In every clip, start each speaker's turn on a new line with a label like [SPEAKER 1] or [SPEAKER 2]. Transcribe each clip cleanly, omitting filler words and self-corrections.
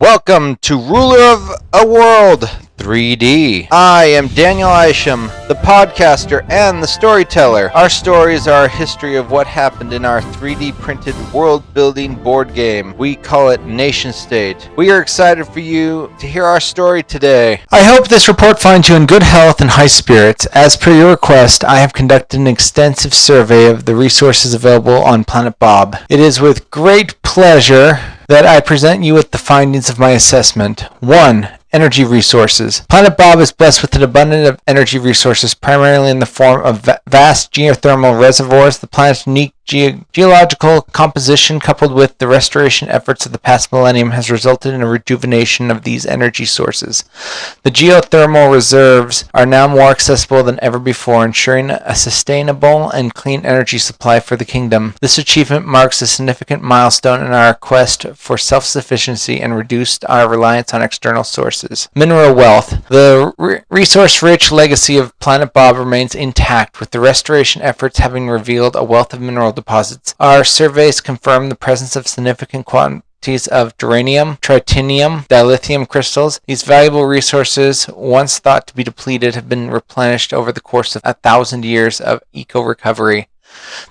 [SPEAKER 1] Welcome to Ruler of a World 3D. I am Daniel Isham, the podcaster and the storyteller. Our stories are a history of what happened in our 3D printed world-building board game. We call it Nation State. We are excited for you to hear our story today.
[SPEAKER 2] I hope this report finds you in good health and high spirits. As per your request, I have conducted an extensive survey of the resources available on Planet Bob. It is with great pleasure that I present you with the findings of my assessment. 1. Energy resources. Planet Bob is blessed with an abundance of energy resources, primarily in the form of vast geothermal reservoirs. The planet's unique geological composition, coupled with the restoration efforts of the past millennium, has resulted in a rejuvenation of these energy sources. The geothermal reserves are now more accessible than ever before, ensuring a sustainable and clean energy supply for the kingdom. This achievement marks a significant milestone in our quest for self-sufficiency and reduced our reliance on external sources. Mineral wealth. The resource-rich legacy of Planet Bob remains intact, with the restoration efforts having revealed a wealth of mineral deposits. Our surveys confirm the presence of significant quantities of duranium, tritanium, dilithium crystals. These valuable resources, once thought to be depleted, have been replenished over the course of 1,000 years of eco-recovery.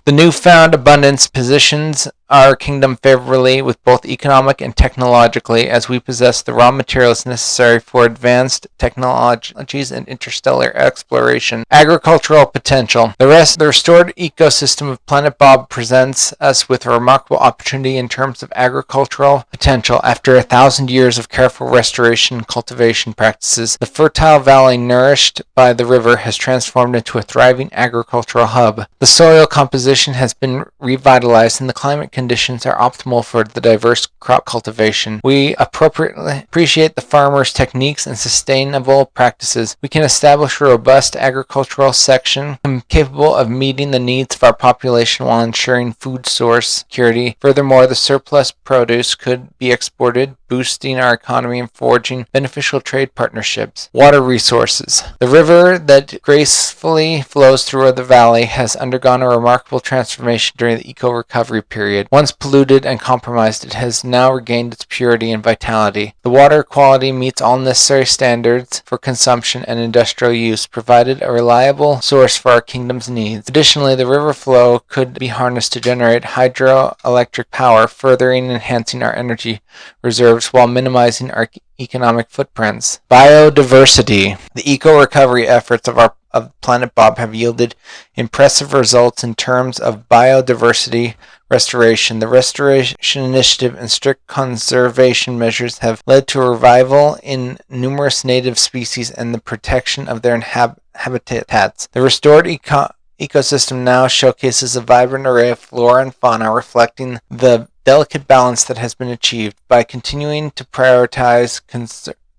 [SPEAKER 2] The newfound abundance positions our kingdom favorably, with both economic and technologically, as we possess the raw materials necessary for advanced technologies and interstellar exploration. Agricultural potential. The restored ecosystem of Planet Bob presents us with a remarkable opportunity in terms of agricultural potential. After 1,000 years of careful restoration and cultivation practices, the fertile valley nourished by the river has transformed into a thriving agricultural hub. The soil composition has been revitalized, and the climate conditions are optimal for the diverse crop cultivation. We appropriately appreciate the farmers' techniques and sustainable practices. We can establish a robust agricultural section capable of meeting the needs of our population while ensuring food source security. Furthermore, the surplus produce could be exported, boosting our economy and forging beneficial trade partnerships. Water resources. The river that gracefully flows through the valley has undergone a remarkable transformation during the eco-recovery period. Once polluted and compromised, it has now regained its purity and vitality. The water quality meets all necessary standards for consumption and industrial use, provided a reliable source for our kingdom's needs. Additionally, the river flow could be harnessed to generate hydroelectric power, furthering enhancing our energy reserves while minimizing our economic footprints. Biodiversity. The eco-recovery efforts of Planet Bob have yielded impressive results in terms of biodiversity restoration. The restoration initiative and strict conservation measures have led to a revival in numerous native species and the protection of their habitats. The restored ecosystem now showcases a vibrant array of flora and fauna, reflecting the delicate balance that has been achieved. By continuing to prioritize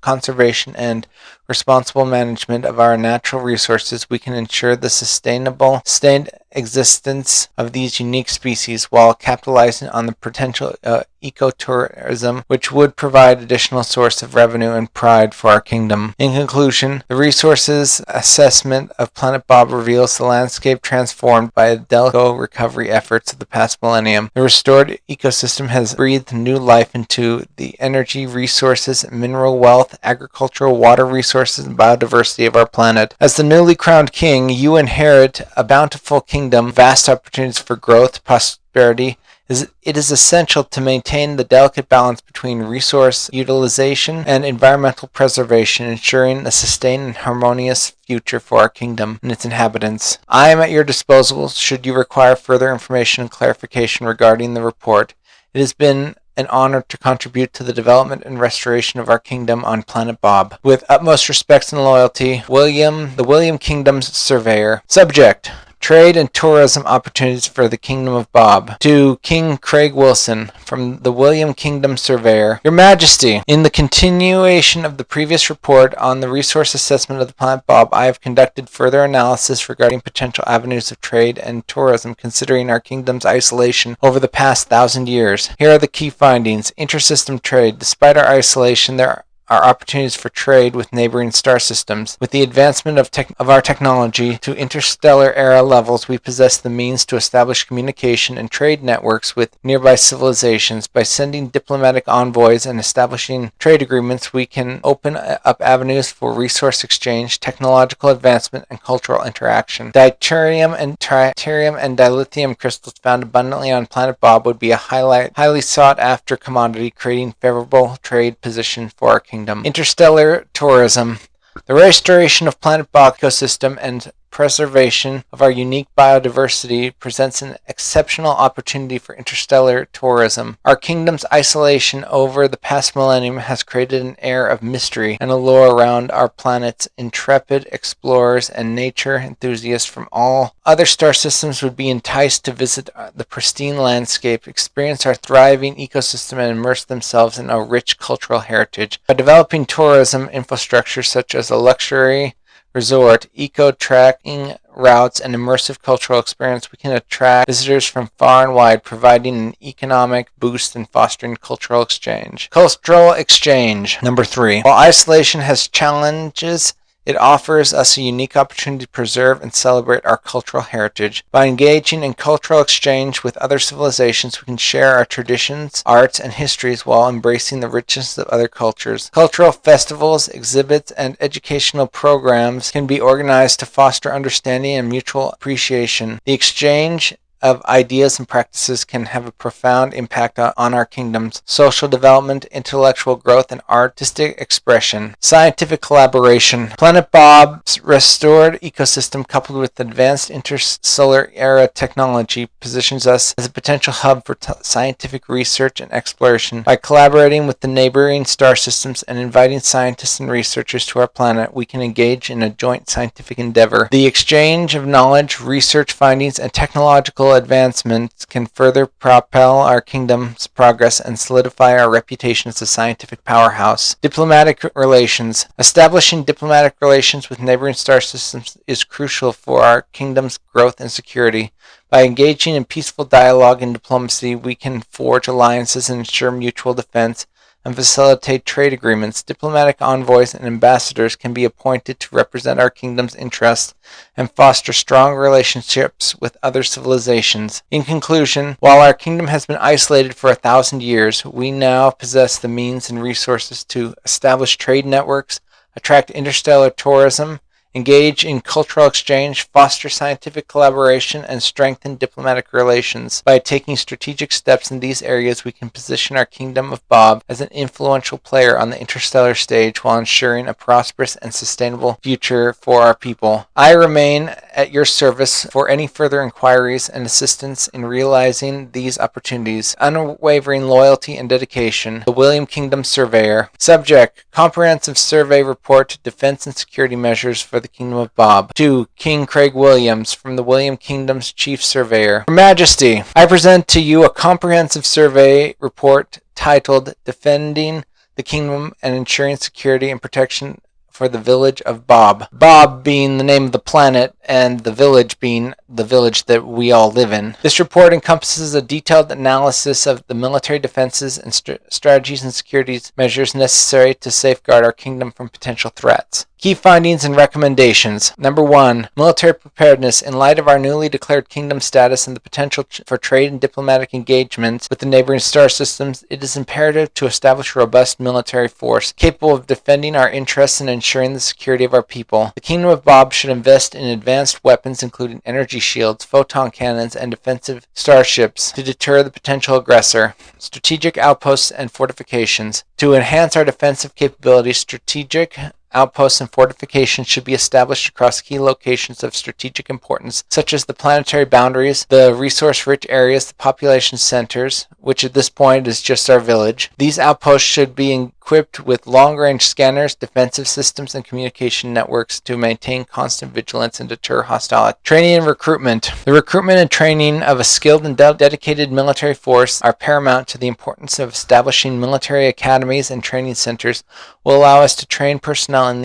[SPEAKER 2] conservation and responsible management of our natural resources, we can ensure the sustained existence of these unique species while capitalizing on the potential ecotourism, which would provide additional source of revenue and pride for our kingdom. In conclusion, the resources assessment of Planet Bob reveals the landscape transformed by the delicate recovery efforts of the past millennium. The restored ecosystem has breathed new life into the energy resources, mineral wealth, agricultural, water resources, and biodiversity of our planet. As the newly crowned king, you inherit a bountiful kingdom, vast opportunities for growth, prosperity. It is essential to maintain the delicate balance between resource utilization and environmental preservation, ensuring a sustained and harmonious future for our kingdom and its inhabitants. I am at your disposal should you require further information and clarification regarding the report. It has been an honor to contribute to the development and restoration of our kingdom on Planet Bob. With utmost respect and loyalty, the William Kingdom's Surveyor. Subject: Trade and tourism opportunities for the Kingdom of Bob. To King Craig Wilson, from the William Kingdom Surveyor. Your Majesty, in the continuation of the previous report on the resource assessment of the Planet Bob, I have conducted further analysis regarding potential avenues of trade and tourism, considering our kingdom's isolation over the past 1,000 years. Here are the key findings. Intersystem trade. Despite our isolation, there our opportunities for trade with neighboring star systems. With the advancement of our technology to interstellar era levels, we possess the means to establish communication and trade networks with nearby civilizations. By sending diplomatic envoys and establishing trade agreements, we can open up avenues for resource exchange, technological advancement, and cultural interaction. Deuterium and tritium and dilithium crystals found abundantly on planet Bob would be a highly sought after commodity, creating favorable trade position for our kingdom. Interstellar tourism. The restoration of planet Bob ecosystem and preservation of our unique biodiversity presents an exceptional opportunity for interstellar tourism. Our kingdom's isolation over the past millennium has created an air of mystery and allure around our planet's intrepid explorers and nature enthusiasts from all other star systems would be enticed to visit the pristine landscape, experience our thriving ecosystem, and immerse themselves in our rich cultural heritage. By developing tourism infrastructure such as a luxury resort, eco-tracking routes, and immersive cultural experience, we can attract visitors from far and wide, providing an economic boost and fostering cultural exchange. Cultural exchange. Number 3. While isolation has challenges, it offers us a unique opportunity to preserve and celebrate our cultural heritage. By engaging in cultural exchange with other civilizations, we can share our traditions, arts, and histories while embracing the richness of other cultures. Cultural festivals, exhibits, and educational programs can be organized to foster understanding and mutual appreciation. The exchange of ideas and practices can have a profound impact on our kingdom's social development, intellectual growth, and artistic expression. Scientific collaboration. Planet Bob's restored ecosystem, coupled with advanced interstellar era technology, positions us as a potential hub for scientific research and exploration. By collaborating with the neighboring star systems and inviting scientists and researchers to our planet, we can engage in a joint scientific endeavor. The exchange of knowledge, research findings, and technological advancements can further propel our kingdom's progress and solidify our reputation as a scientific powerhouse. Diplomatic relations. Establishing diplomatic relations with neighboring star systems is crucial for our kingdom's growth and security. By engaging in peaceful dialogue and diplomacy, we can forge alliances and ensure mutual defense and facilitate trade agreements. Diplomatic envoys and ambassadors can be appointed to represent our kingdom's interests and foster strong relationships with other civilizations. In conclusion, while our kingdom has been isolated for 1,000 years, we now possess the means and resources to establish trade networks, attract interstellar tourism, engage in cultural exchange, foster scientific collaboration, and strengthen diplomatic relations. By taking strategic steps in these areas, we can position our Kingdom of Bob as an influential player on the interstellar stage while ensuring a prosperous and sustainable future for our people. I remain at your service for any further inquiries and assistance in realizing these opportunities. Unwavering loyalty and dedication. The William Kingdom Surveyor. Subject: Comprehensive Survey Report, Defense and Security Measures for the Kingdom of Bob. To King Craig Williams, from the William Kingdom's Chief Surveyor. Your Majesty, I present to you a comprehensive survey report titled Defending the Kingdom and Ensuring Security and Protection for the Village of Bob. Bob being the name of the planet and the village being the village that we all live in. This report encompasses a detailed analysis of the military defenses and strategies and security measures necessary to safeguard our kingdom from potential threats. Key findings and recommendations. Number 1. Military preparedness. In light of our newly declared kingdom status and the potential for trade and diplomatic engagements with the neighboring star systems, it is imperative to establish a robust military force capable of defending our interests and ensuring the security of our people. The Kingdom of Bob should invest in advanced weapons including energy shields, photon cannons, and defensive starships to deter the potential aggressor. Strategic outposts and fortifications. To enhance our defensive capabilities, strategic outposts and fortifications should be established across key locations of strategic importance, such as the planetary boundaries, the resource-rich areas, the population centers, which at this point is just our village. These outposts should be equipped with long-range scanners, defensive systems, and communication networks to maintain constant vigilance and deter hostile training and recruitment. The recruitment and training of a skilled and dedicated military force are paramount to the importance of establishing military academies and training centers will allow us to train personnel in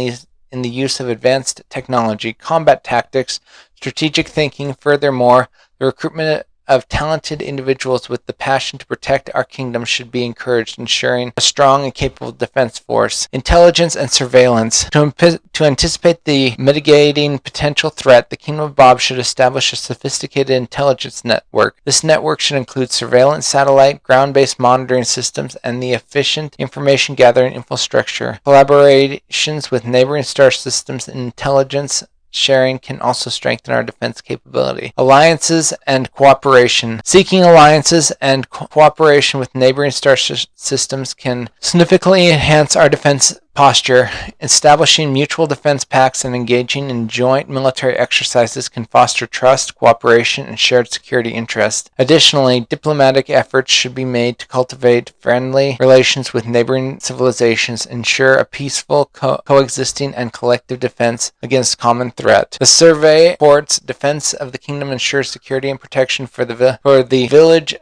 [SPEAKER 2] the use of advanced technology, combat tactics, strategic thinking. Furthermore, the recruitment of talented individuals with the passion to protect our kingdom should be encouraged, ensuring a strong and capable defense force. Intelligence and surveillance. To anticipate the mitigating potential threat, the Kingdom of Bob should establish a sophisticated intelligence network. This network should include surveillance satellite, ground-based monitoring systems, and the efficient information gathering infrastructure. Collaborations with neighboring star systems and intelligence sharing can also strengthen our defense capability. Alliances and cooperation. Seeking alliances and cooperation with neighboring star systems can significantly enhance our defense posture. Establishing mutual defense pacts and engaging in joint military exercises can foster trust, cooperation, and shared security interests. Additionally, diplomatic efforts should be made to cultivate friendly relations with neighboring civilizations, ensure a peaceful coexisting and collective defense against common threat. The survey reports defense of the kingdom ensures security and protection for the village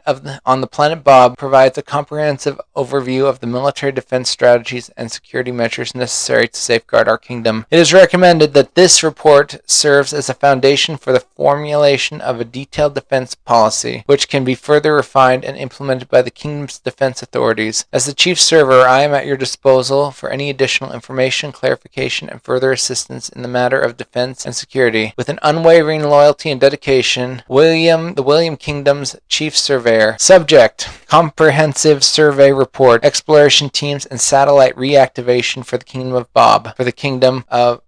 [SPEAKER 2] on the planet Bob, provides a comprehensive overview of the military defense strategies and security measures necessary to safeguard our kingdom. It is recommended that this report serves as a foundation for the formulation of a detailed defense policy, which can be further refined and implemented by the kingdom's defense authorities. As the chief server, I am at your disposal for any additional information, clarification, and further assistance in the matter of defense and security. With an unwavering loyalty and dedication, the William Kingdom's chief surveyor. Subject: Comprehensive Survey Report, Exploration Teams, and Satellite Reactivation for the Kingdom of Bob. For the Kingdom of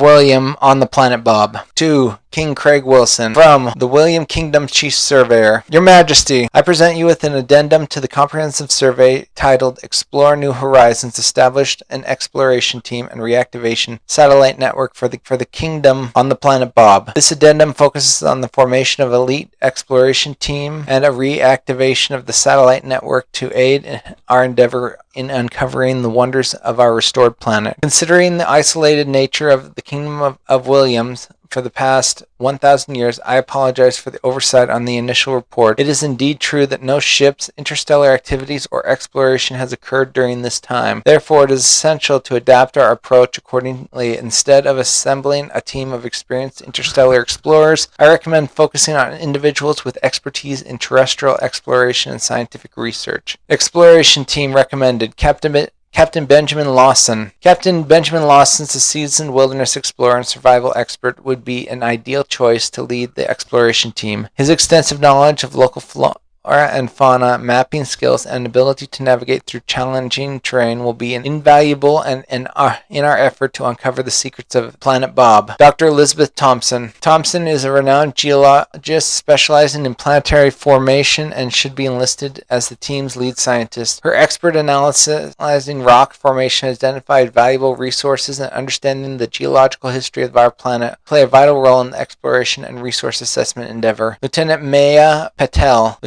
[SPEAKER 2] William on the planet Bob. 2. King Craig Wilson. From the William Kingdom Chief Surveyor. Your Majesty, I present you with an addendum to the comprehensive survey titled Explore New Horizons, established an exploration team and reactivation satellite network for the kingdom on the planet Bob. This addendum focuses on the formation of elite exploration team and a reactivation of the satellite network to aid our endeavor in uncovering the wonders of our restored planet. Considering the isolated nature of the Kingdom of Williams for the past 1,000 years, I apologize for the oversight on the initial report. It is indeed true that no ships, interstellar activities, or exploration has occurred during this time. Therefore, it is essential to adapt our approach accordingly. Instead of assembling a team of experienced interstellar explorers, I recommend focusing on individuals with expertise in terrestrial exploration and scientific research. Exploration team recommended: Captain Benjamin Lawson. Captain Benjamin Lawson, a seasoned wilderness explorer and survival expert, would be an ideal choice to lead the exploration team. His extensive knowledge of local flora and fauna, mapping skills, and ability to navigate through challenging terrain will be invaluable in our effort to uncover the secrets of Planet Bob. Dr. Elizabeth Thompson. Thompson is a renowned geologist specializing in planetary formation and should be enlisted as the team's lead scientist. Her expert analyzing rock formation has identified valuable resources, and understanding the geological history of our planet play a vital role in the exploration and resource assessment endeavor. Lieutenant Maya Patel,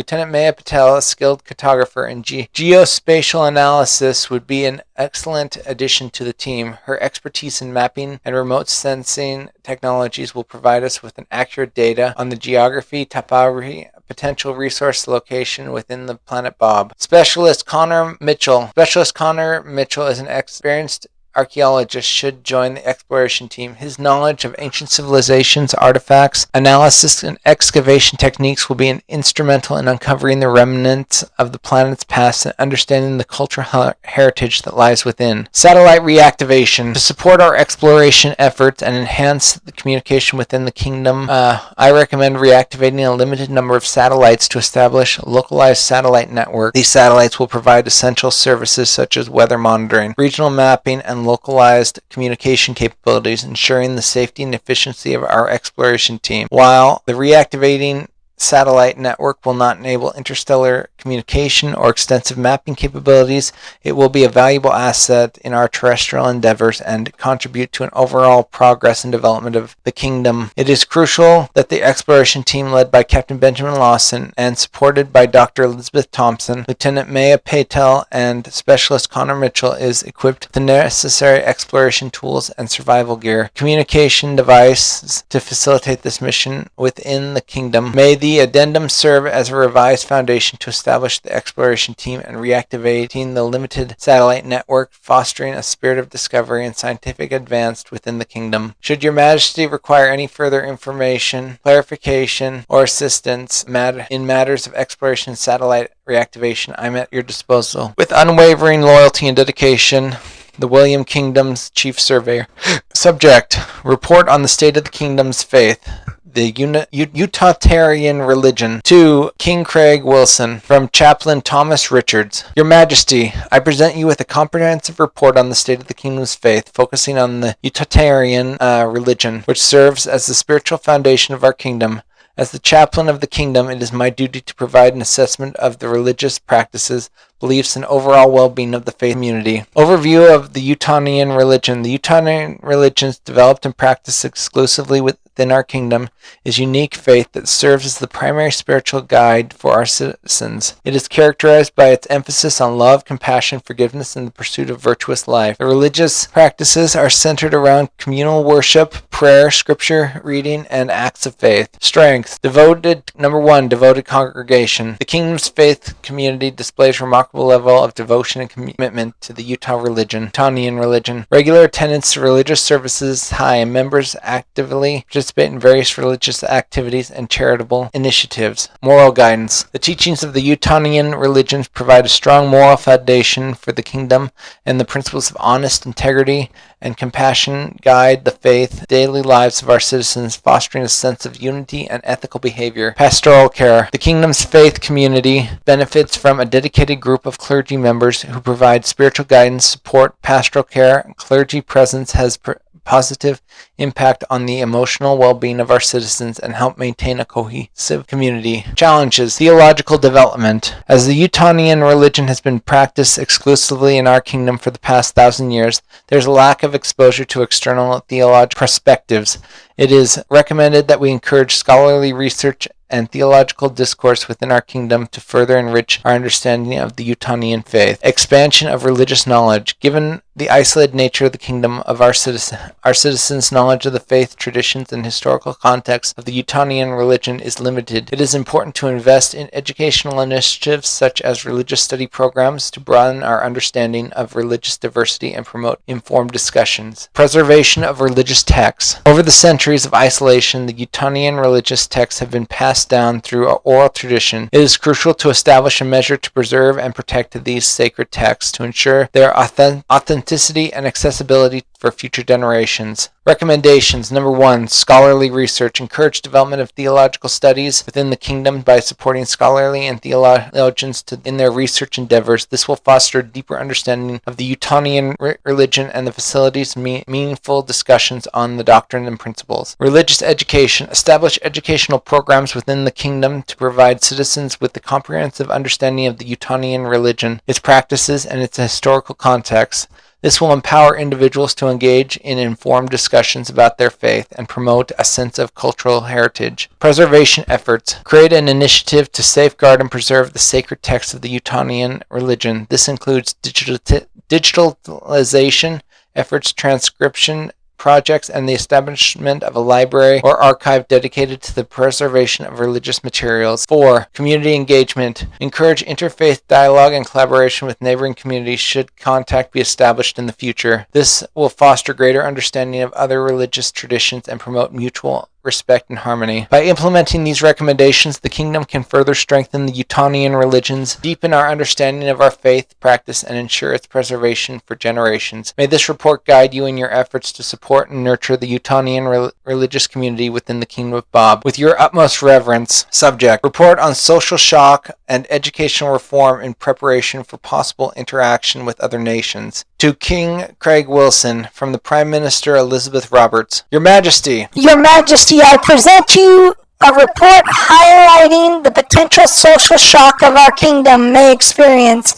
[SPEAKER 2] a skilled cartographer in geospatial analysis, would be an excellent addition to the team. Her expertise in mapping and remote sensing technologies will provide us with accurate data on the geography, topography, potential resource location within the planet Bob. Specialist Connor Mitchell is an experienced archaeologist should join the exploration team. His knowledge of ancient civilizations, artifacts, analysis, and excavation techniques will be instrumental in uncovering the remnants of the planet's past and understanding the cultural heritage that lies within. Satellite reactivation. To support our exploration efforts and enhance the communication within the kingdom, I recommend reactivating a limited number of satellites to establish a localized satellite network. These satellites will provide essential services such as weather monitoring, regional mapping, and localized communication capabilities, ensuring the safety and efficiency of our exploration team. While the reactivating satellite network will not enable interstellar communication or extensive mapping capabilities, it will be a valuable asset in our terrestrial endeavors and contribute to an overall progress and development of the kingdom. It is crucial that the exploration team led by Captain Benjamin Lawson and supported by Dr. Elizabeth Thompson, Lieutenant Maya Patel, and Specialist Connor Mitchell is equipped with the necessary exploration tools and survival gear, communication devices to facilitate this mission within the kingdom. May the The addendums serve as a revised foundation to establish the exploration team and reactivating the limited satellite network, fostering a spirit of discovery and scientific advance within the kingdom. Should your majesty require any further information, clarification, or assistance in matters of exploration and satellite reactivation, I'm at your disposal. With unwavering loyalty and dedication, the William Kingdom's Chief Surveyor. Subject: Report on the state of the kingdom's faith. The Utilitarian Religion. To King Craig Wilson, from Chaplain Thomas Richards. Your Majesty, I present you with a comprehensive report on the state of the kingdom's faith, focusing on the Utilitarian religion, which serves as the spiritual foundation of our kingdom. As the chaplain of the kingdom, it is my duty to provide an assessment of the religious practices, beliefs, and overall well-being of the faith community. Overview of the Utilitarian religion. The Utilitarian religion is developed and practiced exclusively within our kingdom, is unique faith that serves as the primary spiritual guide for our citizens. It is characterized by its emphasis on love, compassion, forgiveness, and the pursuit of virtuous life. The religious practices are centered around communal worship, prayer, scripture reading, and acts of faith. Strength. Number 1, devoted congregation. The kingdom's faith community displays remarkable level of devotion and commitment to the Utilitarian religion. Regular attendance to religious services is high, and members actively participate in various religious activities and charitable initiatives. Moral guidance. The teachings of the Utilitarian religion provide a strong moral foundation for the kingdom, and the principles of honest integrity and compassion guide the faith daily lives of our citizens, fostering a sense of unity and ethical behavior. Pastoral care. The kingdom's faith community benefits from a dedicated group of clergy members who provide spiritual guidance, support, pastoral care. Clergy presence has positive impact on the emotional well-being of our citizens and help maintain a cohesive community. Challenges. Theological development. As the Utilitarian religion has been practiced exclusively in our kingdom for the past 1,000 years, there's a lack of exposure to external theological perspectives. It is recommended that we encourage scholarly research and theological discourse within our kingdom to further enrich our understanding of the Utilitarian faith. Expansion of religious knowledge. Given the isolated nature of the kingdom of our citizens' knowledge of the faith, traditions, and historical context of the Utilitarian religion is limited. It is important to invest in educational initiatives such as religious study programs to broaden our understanding of religious diversity and promote informed discussions. Preservation of religious texts. Over the centuries of isolation, the Utilitarian religious texts have been passed down through oral tradition. It is crucial to establish a measure to preserve and protect these sacred texts to ensure their authenticity and accessibility for future generations. Recommendations. Number 1, scholarly research. Encourage development of theological studies within the kingdom by supporting scholarly and theologians in their research endeavors. This will foster a deeper understanding of the Utilitarian religion and the facilities meaningful discussions on the doctrine and principles. Religious education. Establish educational programs within the kingdom to provide citizens with the comprehensive understanding of the Utilitarian religion, its practices, and its historical context. This will empower individuals to engage in informed discussions about their faith and promote a sense of cultural heritage. Preservation efforts. Create an initiative to safeguard and preserve the sacred texts of the Utilitarian religion. This includes digitalization efforts, transcription projects, and the establishment of a library or archive dedicated to the preservation of religious materials. 4. Community engagement. Encourage interfaith dialogue and collaboration with neighboring communities should contact be established in the future. This will foster greater understanding of other religious traditions and promote mutual respect and harmony. By implementing these recommendations, the kingdom can further strengthen the Utilitarian religions, deepen our understanding of our faith practice, and ensure its preservation for generations. May this report guide you in your efforts to support and nurture the Utilitarian religious community within the Kingdom of Bob. With your utmost reverence. Subject: Report on social shock and educational reform in preparation for possible interaction with other nations. To King Craig Wilson, from the Prime Minister Elizabeth Roberts. Your Majesty.
[SPEAKER 3] Your Majesty, I present you a report highlighting the potential social shock of our kingdom may experience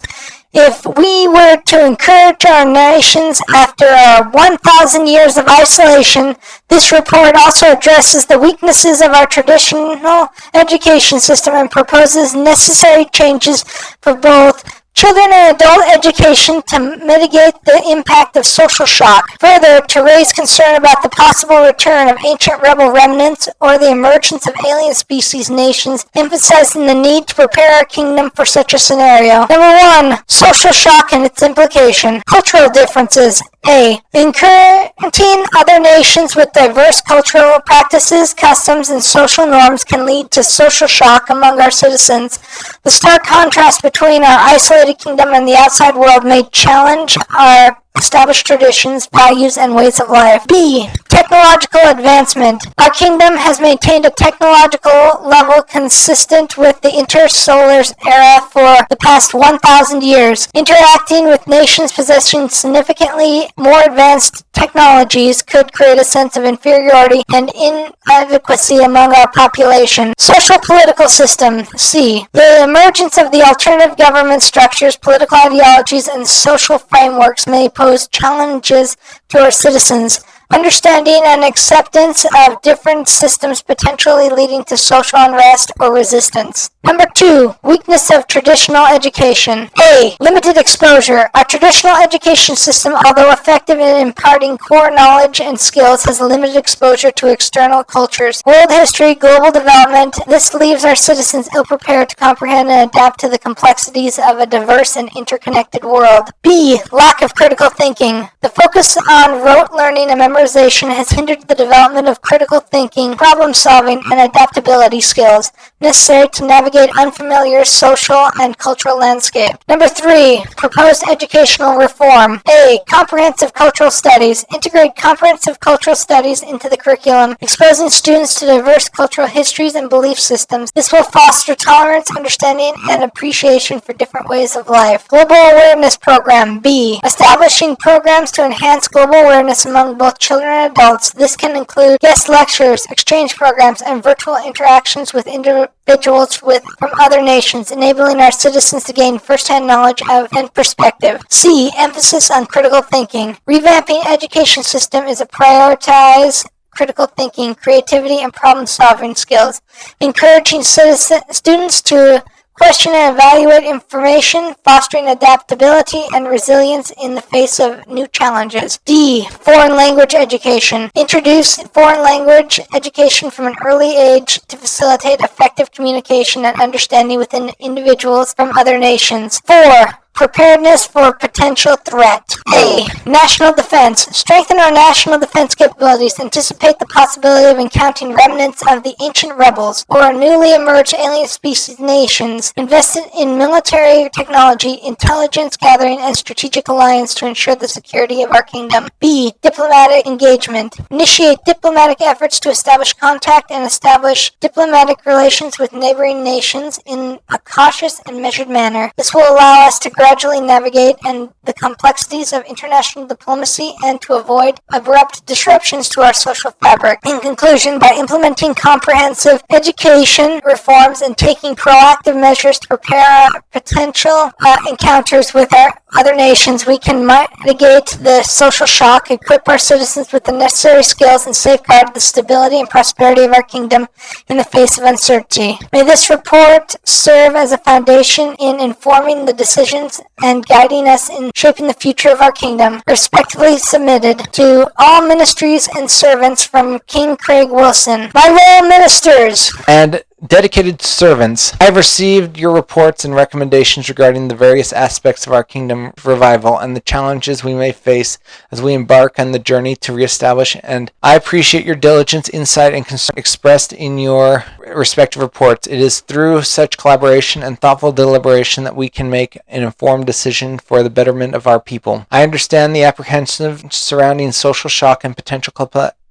[SPEAKER 3] if we were to encourage our nations after our 1,000 years of isolation. This report also addresses the weaknesses of our traditional education system and proposes necessary changes for both children and adult education to mitigate the impact of social shock. Further, to raise concern about the possible return of ancient rebel remnants or the emergence of alien species nations, emphasizing the need to prepare our kingdom for such a scenario. Number 1. Social shock and its implication. Cultural differences. A. Encouraging other nations with diverse cultural practices, customs, and social norms can lead to social shock among our citizens. The stark contrast between our isolated kingdom and the outside world may challenge our established traditions, values, and ways of life. B. Technological advancement. Our kingdom has maintained a technological level consistent with the intersolar era for the past 1,000 years. Interacting with nations possessing significantly more advanced technologies could create a sense of inferiority and inadequacy among our population. Social political system. C. The emergence of the alternative government structures, political ideologies, and social frameworks may pose challenges to our citizens. Understanding and acceptance of different systems potentially leading to social unrest or resistance. Number 2, weakness of traditional education. A. Limited exposure. Our traditional education system, although effective in imparting core knowledge and skills, has limited exposure to external cultures, world history, global development. This leaves our citizens ill-prepared to comprehend and adapt to the complexities of a diverse and interconnected world. B. Lack of critical thinking. The focus on rote learning and memorization has hindered the development of critical thinking, problem-solving, and adaptability skills necessary to navigate unfamiliar social and cultural landscape. Number 3, proposed educational reform. A. Comprehensive cultural studies. Integrate comprehensive cultural studies into the curriculum, exposing students to diverse cultural histories and belief systems. This will foster tolerance, understanding, and appreciation for different ways of life. Global awareness program. B. Establishing programs to enhance global awareness among both children and adults. This can include guest lectures, exchange programs, and virtual interactions with individuals from other nations, enabling our citizens to gain first-hand knowledge of and perspective. C. Emphasis on critical thinking. Revamping education system is a prioritize critical thinking, creativity, and problem-solving skills, encouraging students to question and evaluate information, fostering adaptability and resilience in the face of new challenges. D. Foreign language education. Introduce foreign language education from an early age to facilitate effective communication and understanding within individuals from other nations. 4. Preparedness for potential threat. A. National defense. Strengthen our national defense capabilities. Anticipate the possibility of encountering remnants of the ancient rebels or newly emerged alien species nations. Invest in military technology, intelligence gathering, and strategic alliance to ensure the security of our kingdom. B. Diplomatic engagement. Initiate diplomatic efforts to establish contact and establish diplomatic relations with neighboring nations in a cautious and measured manner. This will allow us to gradually navigate the complexities of international diplomacy and to avoid abrupt disruptions to our social fabric. In conclusion, by implementing comprehensive education reforms and taking proactive measures to prepare our potential encounters with our other nations, we can mitigate the social shock, equip our citizens with the necessary skills, and safeguard the stability and prosperity of our kingdom in the face of uncertainty. May this report serve as a foundation in informing the decisions and guiding us in shaping the future of our kingdom. Respectfully submitted to all ministries and servants from King Craig Wilson. My royal ministers
[SPEAKER 2] and dedicated servants, I have received your reports and recommendations regarding the various aspects of our kingdom revival and the challenges we may face as we embark on the journey to reestablish, and I appreciate your diligence, insight, and concern expressed in your respective reports. It is through such collaboration and thoughtful deliberation that we can make an informed decision for the betterment of our people. I understand the apprehension surrounding social shock and potential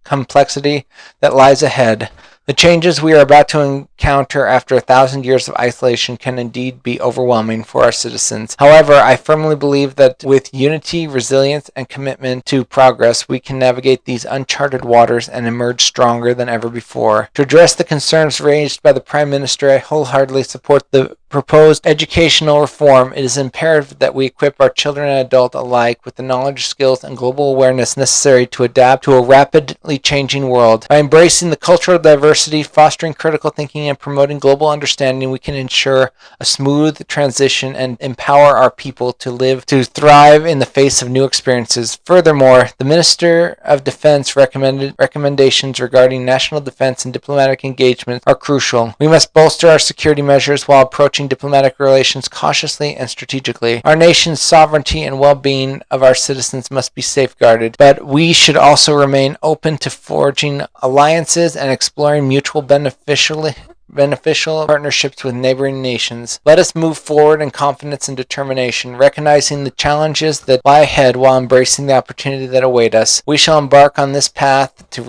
[SPEAKER 2] complexity that lies ahead. The changes we are about to encounter after 1,000 years of isolation can indeed be overwhelming for our citizens. However, I firmly believe that with unity, resilience, and commitment to progress, we can navigate these uncharted waters and emerge stronger than ever before. To address the concerns raised by the Prime Minister, I wholeheartedly support the proposed educational reform, it is imperative that we equip our children and adults alike with the knowledge, skills, and global awareness necessary to adapt to a rapidly changing world. By embracing the cultural diversity, fostering critical thinking, and promoting global understanding, we can ensure a smooth transition and empower our people to thrive in the face of new experiences. Furthermore, the Minister of Defense recommendations regarding national defense and diplomatic engagements are crucial. We must bolster our security measures while approaching diplomatic relations cautiously and strategically. Our nation's sovereignty and well-being of our citizens must be safeguarded, but we should also remain open to forging alliances and exploring mutual beneficial partnerships with neighboring nations. Let us move forward in confidence and determination, recognizing the challenges that lie ahead while embracing the opportunity that await us. We shall embark on this path to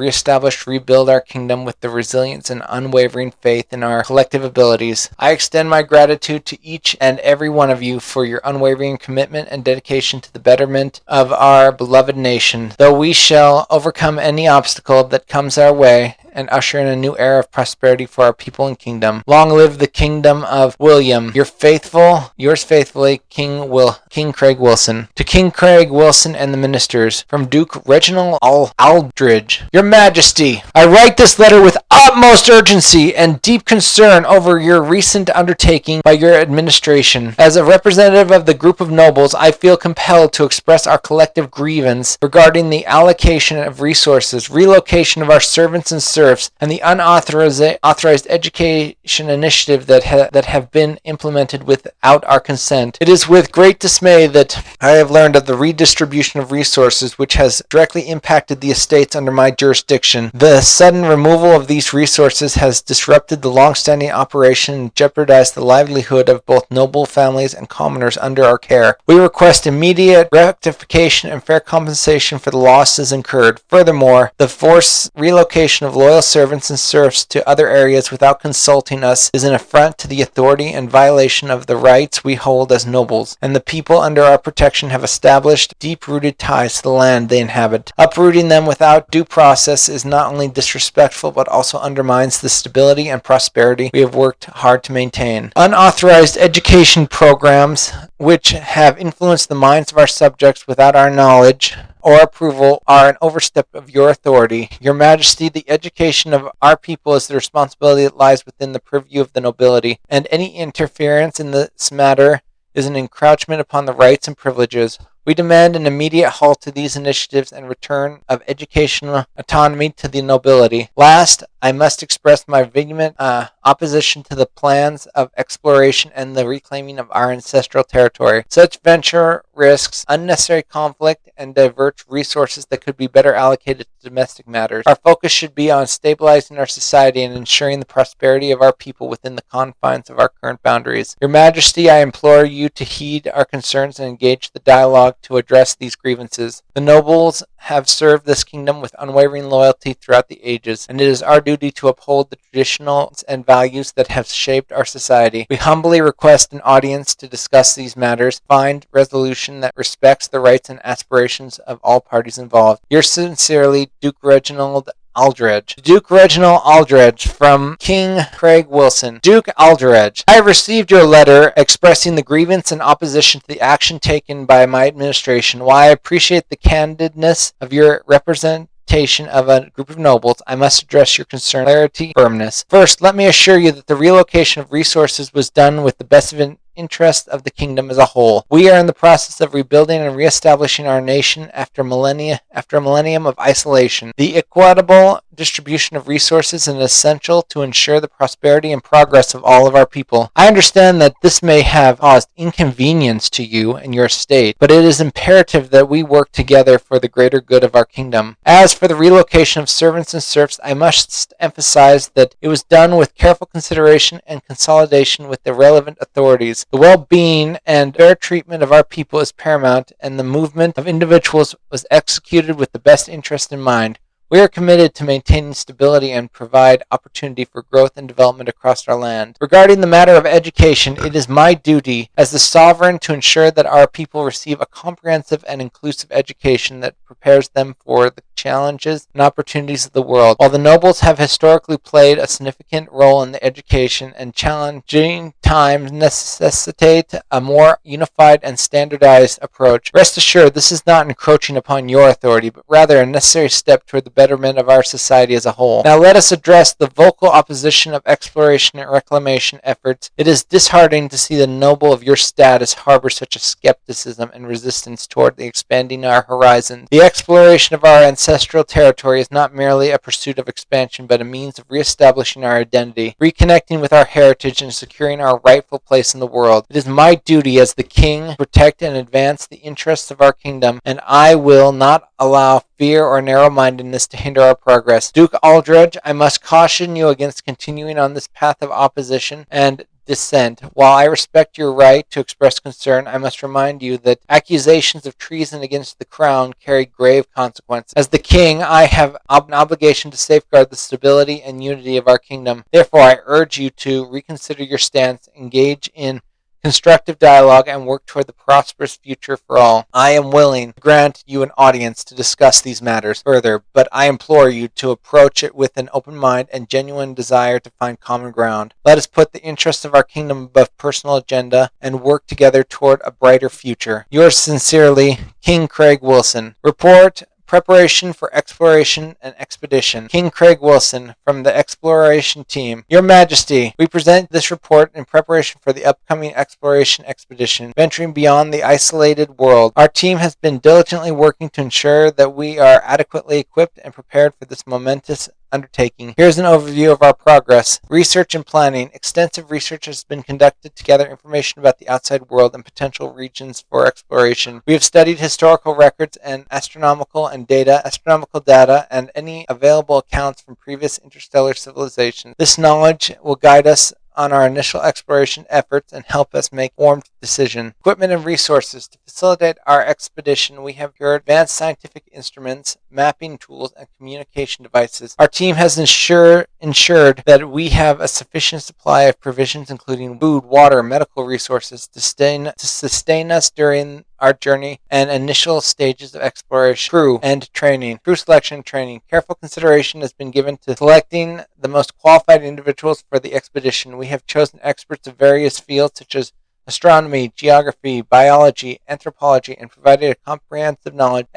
[SPEAKER 2] rebuild our kingdom with the resilience and unwavering faith in our collective abilities. I extend my gratitude to each and every one of you for your unwavering commitment and dedication to the betterment of our beloved nation. Though we shall overcome any obstacle that comes our way and usher in a new era of prosperity for our people and kingdom. Long live the kingdom of William. Yours faithfully, King Craig Wilson. To King Craig Wilson and the ministers, from Duke Reginald Aldridge. Your Majesty, I write this letter with utmost urgency and deep concern over your recent undertaking by your administration. As a representative of the group of nobles, I feel compelled to express our collective grievance regarding the allocation of resources, relocation of our servants and serfs, and the unauthorized education initiative that have been implemented without our consent. It is with great dismay that I have learned of the redistribution of resources which has directly impacted the estates under my jurisdiction. The sudden removal of these resources has disrupted the long-standing operation and jeopardized the livelihood of both noble families and commoners under our care. We request immediate rectification and fair compensation for the losses incurred. Furthermore, the forced relocation of loyal servants and serfs to other areas without consulting us is an affront to the authority and violation of the rights we hold as nobles, and the people under our protection have established deep-rooted ties to the land they inhabit. Uprooting them without due process is not only disrespectful but also undermines the stability and prosperity we have worked hard to maintain. Unauthorized education programs which have influenced the minds of our subjects without our knowledge or approval are an overstep of your authority. Your Majesty, the education of our people is the responsibility that lies within the purview of the nobility, and any interference in this matter is an encroachment upon the rights and privileges. We demand an immediate halt to these initiatives and return of educational autonomy to the nobility. Last, I must express my vehement opposition to the plans of exploration and the reclaiming of our ancestral territory. Such venture risks unnecessary conflict and diverts resources that could be better allocated to domestic matters. Our focus should be on stabilizing our society and ensuring the prosperity of our people within the confines of our current boundaries. Your Majesty, I implore you to heed our concerns and engage the dialogue to address these grievances. The nobles have served this kingdom with unwavering loyalty throughout the ages, and it is our duty to uphold the traditions and values that have shaped our society. We humbly request an audience to discuss these matters, find resolution that respects the rights and aspirations of all parties involved. Yours sincerely, Duke Reginald Aldridge. Duke Reginald Aldridge from King Craig Wilson. Duke Aldridge, I have received your letter expressing the grievance and opposition to the action taken by my administration. While I appreciate the candidness of your representation of a group of nobles, I must address your concern with clarity and firmness. First, let me assure you that the relocation of resources was done with the best of interest of the kingdom as a whole. We are in the process of rebuilding and reestablishing our nation after a millennium of isolation. The equitable distribution of resources is essential to ensure the prosperity and progress of all of our people. I understand that this may have caused inconvenience to you and your state, but it is imperative that we work together for the greater good of our kingdom. As for the relocation of servants and serfs, I must emphasize that it was done with careful consideration and consolidation with the relevant authorities. The well-being and fair treatment of our people is paramount, and the movement of individuals was executed with the best interest in mind. We are committed to maintaining stability and provide opportunity for growth and development across our land. Regarding the matter of education, it is my duty as the sovereign to ensure that our people receive a comprehensive and inclusive education that prepares them for the challenges and opportunities of the world. While the nobles have historically played a significant role in the education, and challenging times necessitate a more unified and standardized approach, rest assured this is not encroaching upon your authority, but rather a necessary step toward the betterment of our society as a whole. Now let us address the vocal opposition of exploration and reclamation efforts. It is disheartening to see the noble of your status harbor such a skepticism and resistance toward expanding our horizons. The exploration of our ancestral territory is not merely a pursuit of expansion, but a means of reestablishing our identity, reconnecting with our heritage, and securing our rightful place in the world. It is my duty as the king to protect and advance the interests of our kingdom, and I will not allow fear or narrow-mindedness to hinder our progress. Duke Aldredge, I must caution you against continuing on this path of opposition and dissent. While I respect your right to express concern, I must remind you that accusations of treason against the crown carry grave consequences. As the king, I have an obligation to safeguard the stability and unity of our kingdom. Therefore, I urge you to reconsider your stance, engage in constructive dialogue, and work toward the prosperous future for all. I am willing to grant you an audience to discuss these matters further, but I implore you to approach it with an open mind and genuine desire to find common ground. Let us put the interests of our kingdom above personal agenda and work together toward a brighter future. Yours sincerely, King Craig Wilson. Report Preparation for Exploration and Expedition. King Craig Wilson from the Exploration Team. Your Majesty, we present this report in preparation for the upcoming exploration expedition, venturing beyond the isolated world. Our team has been diligently working to ensure that we are adequately equipped and prepared for this momentous undertaking. Here's an overview of our progress. Research and planning. Extensive research has been conducted to gather information about the outside world and potential regions for exploration. We have studied historical records and astronomical data, and any available accounts from previous interstellar civilizations. This knowledge will guide us on our initial exploration efforts and help us make informed decisions. Equipment and resources. To facilitate our expedition, we have procured advanced scientific instruments, mapping tools, and communication devices. Our team has ensured that we have a sufficient supply of provisions, including food, water, medical resources, to sustain us during our journey and initial stages of exploration. Crew and training. Crew selection and training. Careful consideration has been given to selecting the most qualified individuals for the expedition. We have chosen experts of various fields such as astronomy, geography, biology, anthropology, and provided a comprehensive knowledge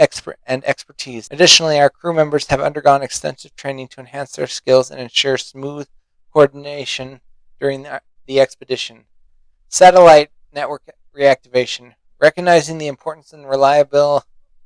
[SPEAKER 2] and expertise. Additionally, our crew members have undergone extensive training to enhance their skills and ensure smooth coordination during the expedition. Satellite network reactivation. Recognizing the importance and reliable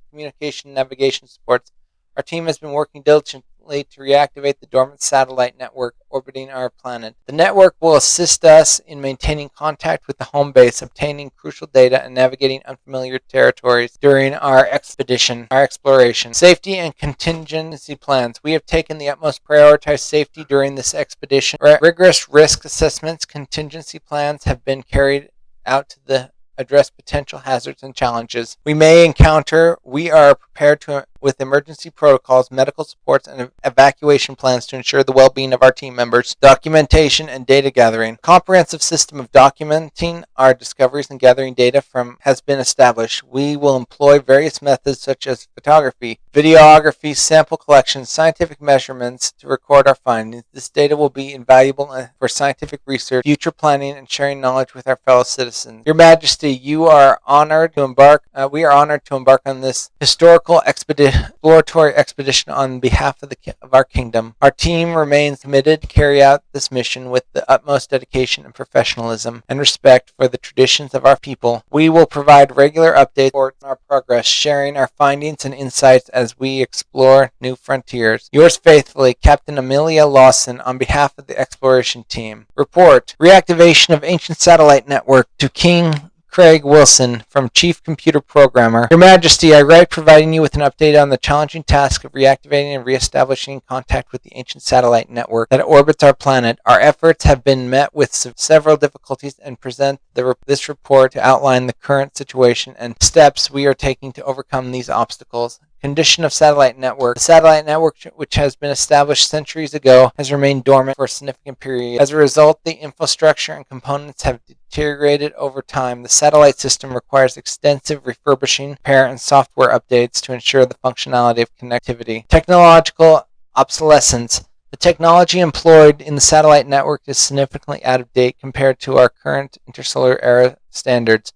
[SPEAKER 2] communication navigation supports, our team has been working diligently to reactivate the dormant satellite network orbiting our planet. The network will assist us in maintaining contact with the home base, obtaining crucial data, and navigating unfamiliar territories during our exploration. Safety and contingency plans. We have taken the utmost prioritized safety during this expedition. Rigorous risk assessments, contingency plans have been carried out to address potential hazards and challenges we may encounter. We are prepared with emergency protocols, medical supports, and evacuation plans to ensure the well-being of our team members. Documentation and data gathering. Comprehensive system of documenting our discoveries and gathering data has been established. We will employ various methods such as photography, videography, sample collection, scientific measurements to record our findings. This data will be invaluable for scientific research, future planning, and sharing knowledge with our fellow citizens. Your Majesty, we are honored to embark on this historical exploratory expedition on behalf of our kingdom. Our team remains committed to carry out this mission with the utmost dedication and professionalism and respect for the traditions of our people. We will provide regular updates on our progress, sharing our findings and insights as we explore new frontiers. Yours faithfully, Captain Amelia Lawson, on behalf of the exploration team. Report: reactivation of ancient satellite network to King Craig Wilson from Chief Computer Programmer. Your Majesty, I write providing you with an update on the challenging task of reactivating and reestablishing contact with the ancient satellite network that orbits our planet. Our efforts have been met with several difficulties and present this report to outline the current situation and steps we are taking to overcome these obstacles. Condition of satellite network. The satellite network, which has been established centuries ago, has remained dormant for a significant period. As a result, the infrastructure and components have deteriorated over time. The satellite system requires extensive refurbishing, repair, and software updates to ensure the functionality of connectivity. Technological obsolescence. The technology employed in the satellite network is significantly out of date compared to our current interstellar era standards.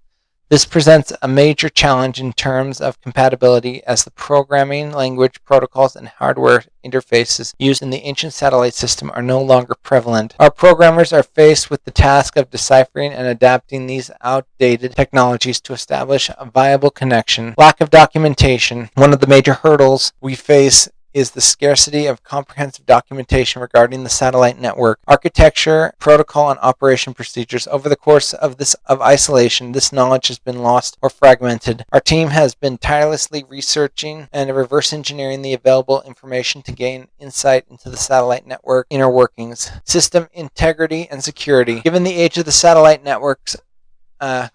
[SPEAKER 2] This presents a major challenge in terms of compatibility, as the programming language, protocols, and hardware interfaces used in the ancient satellite system are no longer prevalent. Our programmers are faced with the task of deciphering and adapting these outdated technologies to establish a viable connection. Lack of documentation. One of the major hurdles we face is the scarcity of comprehensive documentation regarding the satellite network, architecture, protocol, and operation procedures. Over the course of isolation, this knowledge has been lost or fragmented. Our team has been tirelessly researching and reverse engineering the available information to gain insight into the satellite network inner workings, system integrity, and security. Given the age of the satellite networks,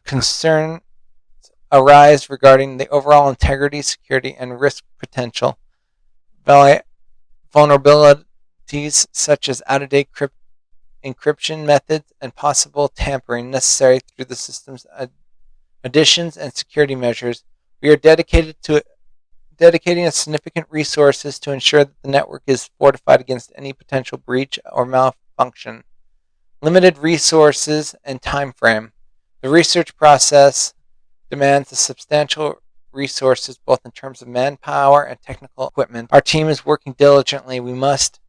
[SPEAKER 2] concerns arise regarding the overall integrity, security, and risk potential. Vulnerabilities such as out-of-date encryption methods and possible tampering necessary through the system's additions and security measures. We are dedicating significant resources to ensure that the network is fortified against any potential breach or malfunction. Limited resources and time frame. The research process demands a substantial resources both in terms of manpower and technical equipment. Our team is working diligently. We must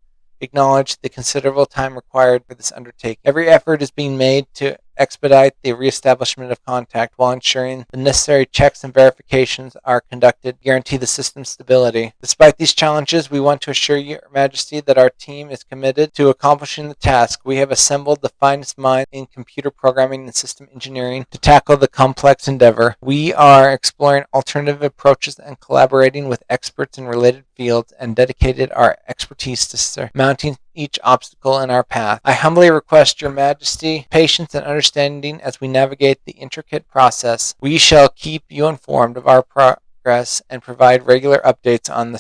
[SPEAKER 2] acknowledge the considerable time required for this undertaking. Every effort is being made to expedite the reestablishment of contact while ensuring the necessary checks and verifications are conducted to guarantee the system's stability. Despite these challenges, we want to assure Your Majesty that our team is committed to accomplishing the task. We have assembled the finest minds in computer programming and system engineering to tackle the complex endeavor. We are exploring alternative approaches and collaborating with experts in related fields and dedicated our expertise to surmounting each obstacle in our path. I humbly request Your Majesty patience and understanding as we navigate the intricate process. We shall keep you informed of our progress and provide regular updates on the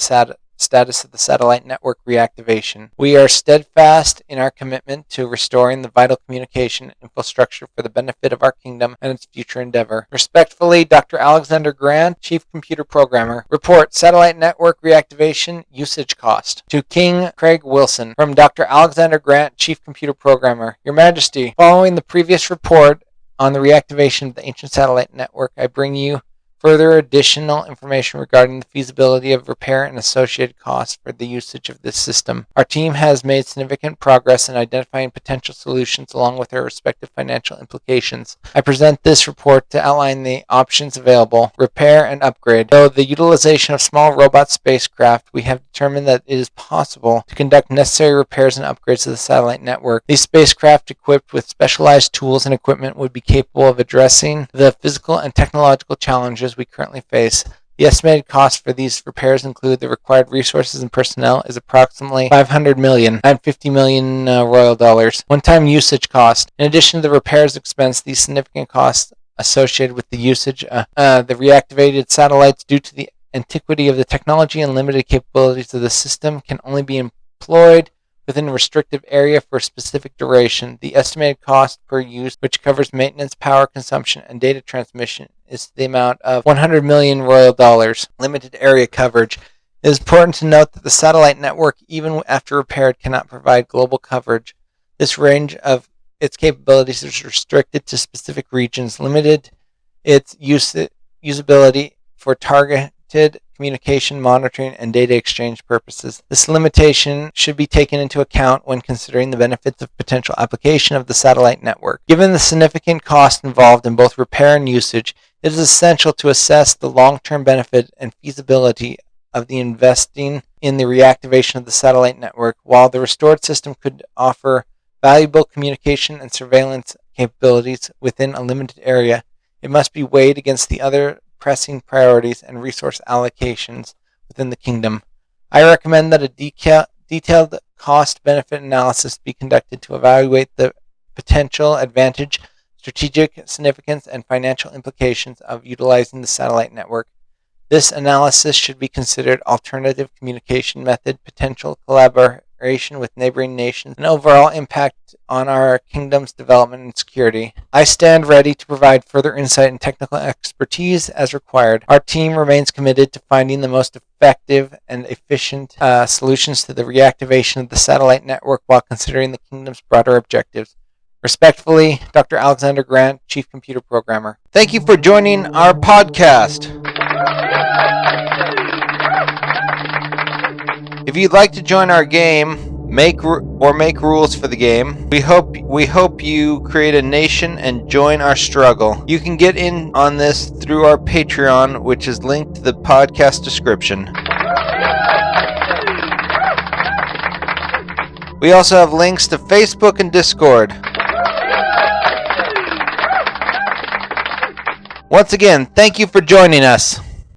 [SPEAKER 2] status of the satellite network reactivation. We are steadfast in our commitment to restoring the vital communication infrastructure for the benefit of our kingdom and its future endeavor. Respectfully, Dr. Alexander Grant, Chief Computer Programmer. Report: Satellite Network Reactivation Usage Cost. To King Craig Wilson, from Dr. Alexander Grant, Chief Computer Programmer. Your Majesty, following the previous report on the reactivation of the ancient satellite network, I bring you further additional information regarding the feasibility of repair and associated costs for the usage of this system. Our team has made significant progress in identifying potential solutions along with their respective financial implications. I present this report to outline the options available. Repair and upgrade. Though the utilization of small robot spacecraft, we have determined that it is possible to conduct necessary repairs and upgrades to the satellite network. These spacecraft, equipped with specialized tools and equipment, would be capable of addressing the physical and technological challenges we currently face. The estimated cost for these repairs include the required resources and personnel is approximately $500 million and $50 million royal dollars. One-time usage cost. In addition to the repairs expense, these significant costs associated with the usage, the reactivated satellites, due to the antiquity of the technology and limited capabilities of the system, can only be employed within a restrictive area for a specific duration. The estimated cost per use, which covers maintenance, power consumption, and data transmission, is the amount of $100 million royal dollars. Limited area coverage. It is important to note that the satellite network, even after repaired, cannot provide global coverage. This range of its capabilities is restricted to specific regions, limited its usability for targeted communication, monitoring, and data exchange purposes. This limitation should be taken into account when considering the benefits of potential application of the satellite network. Given the significant cost involved in both repair and usage, it is essential to assess the long-term benefit and feasibility of the investing in the reactivation of the satellite network. While the restored system could offer valuable communication and surveillance capabilities within a limited area, it must be weighed against the other pressing priorities and resource allocations within the kingdom. I recommend that a detailed cost-benefit analysis be conducted to evaluate the potential advantage, strategic significance, and financial implications of utilizing the satellite network. This analysis should be considered alternative communication method, potential collaboration with neighboring nations, and overall impact on our kingdom's development and security. I stand ready to provide further insight and technical expertise as required. Our team remains committed to finding the most effective and efficient solutions to the reactivation of the satellite network while considering the kingdom's broader objectives. Respectfully, Dr. Alexander Grant, Chief Computer Programmer.
[SPEAKER 1] Thank you for joining our podcast. If you'd like to join our game, make rules for the game, we hope you create a nation and join our struggle. You can get in on this through our Patreon, which is linked to the podcast description. We also have links to Facebook and Discord. Once again, thank you for joining us.